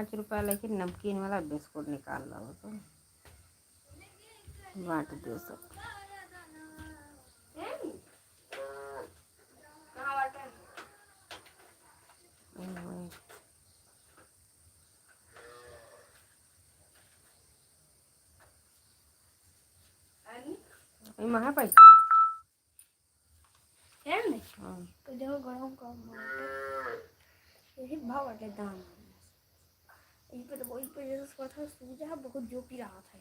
₹5 की नमकीन वाला बिस्कुट निकाल लो तो बांट दो सब। महा पैसा जेव्हा गरम गरम यही भाव वाले दाम यहीं पे तो वही पे जैसे था सूझा बहुत जो पी रहा था